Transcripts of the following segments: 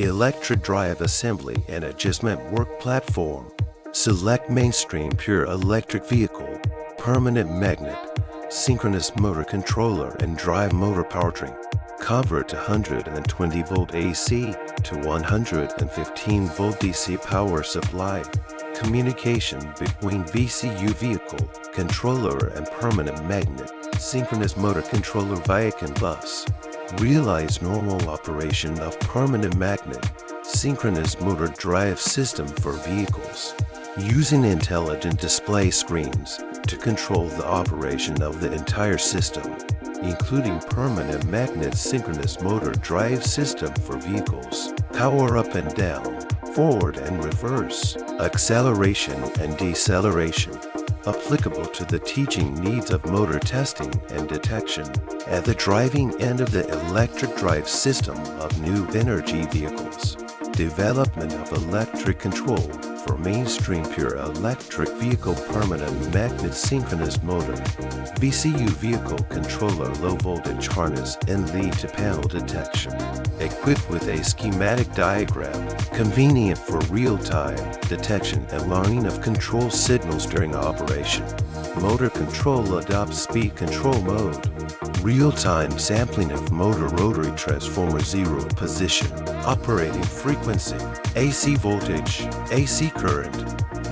electric drive assembly and adjustment work platform. Select mainstream pure electric vehicle, permanent magnet, synchronous motor controller and drive motor powertrain. Convert 120 volt AC to 115 volt DC power supply. Communication between VCU vehicle, controller and permanent magnet, synchronous motor controller via CAN bus. Realize normal operation of permanent magnet, synchronous motor drive system for vehicles. Using intelligent display screens to control the operation of the entire system, including permanent magnet synchronous motor drive system for vehicles, power up and down, forward and reverse, acceleration and deceleration, applicable to the teaching needs of motor testing and detection at the driving end of the electric drive system of new energy vehicles. Development of electric control for mainstream pure electric vehicle permanent magnet synchronous motor, VCU vehicle controller low voltage harness and lead to panel detection. Equipped with a schematic diagram, convenient for real-time detection and learning of control signals during operation. Motor control adopts speed control mode. Real-time sampling of motor rotary transformer zero position, operating frequency, AC voltage, AC current.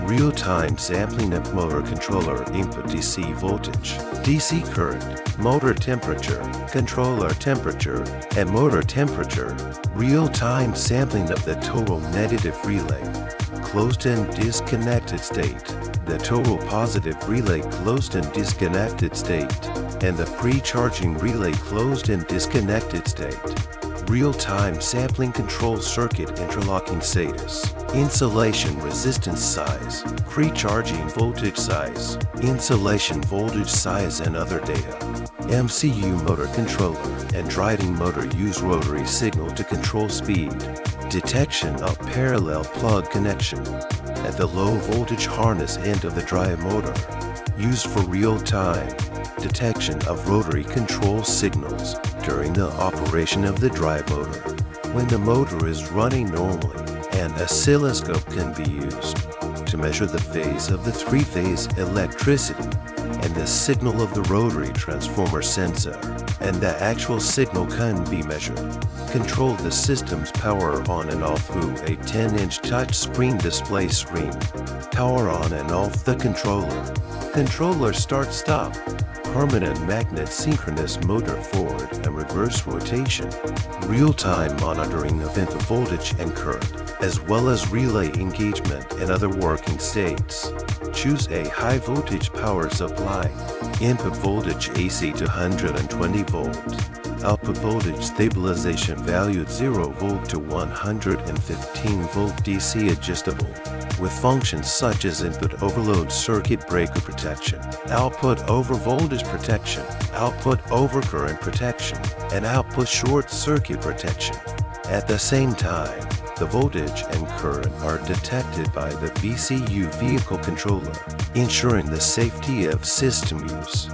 Real-time sampling of motor controller input DC voltage, DC current, motor temperature, controller temperature, and motor temperature. Real-time sampling of the total negative relay, closed and disconnected state, the total positive relay closed and disconnected state, and the pre-charging relay closed and disconnected state. Real-time sampling control circuit interlocking status, insulation resistance size, pre-charging voltage size, insulation voltage size and other data. MCU motor controller and driving motor use rotary signal to control speed. Detection of parallel plug connection at the low voltage harness end of the drive motor. Used for real-time detection of rotary control signals during the operation of the drive motor. When the motor is running normally, an oscilloscope can be used to measure the phase of the three-phase electricity and the signal of the rotary transformer sensor, and the actual signal can be measured. Control the system's power on and off through a 10-inch touchscreen display screen. Power on and off the controller. Controller start-stop. Permanent magnet synchronous motor forward and reverse rotation. Real-time monitoring of input voltage and current, as well as relay engagement and other working states. Choose a high voltage power supply. Input voltage AC to 120 volt. Output voltage stabilization valued 0 volt to 115 volt DC adjustable, with functions such as input overload circuit breaker protection, output over voltage protection, output over current protection, and output short circuit protection. At the same time, the voltage and current are detected by the VCU vehicle controller, ensuring the safety of system use.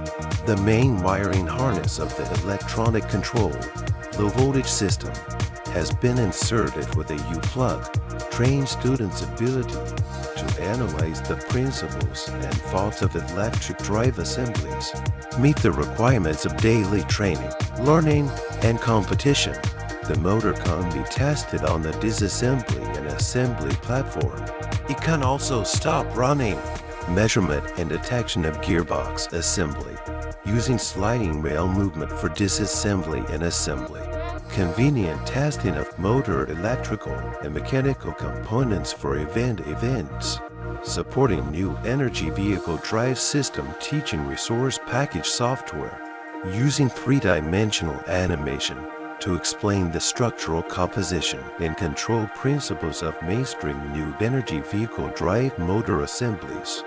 The main wiring harness of the electronic control, low voltage system, has been inserted with a U-plug, train students' ability to analyze the principles and faults of electric drive assemblies, meet the requirements of daily training, learning, and competition. The motor can be tested on the disassembly and assembly platform. It can also stop running. Measurement and detection of gearbox assembly, using sliding rail movement for disassembly and assembly. Convenient testing of motor electrical and mechanical components for events. Supporting new energy vehicle drive system teaching resource package software, using three-dimensional animation to explain the structural composition and control principles of mainstream new energy vehicle drive motor assemblies.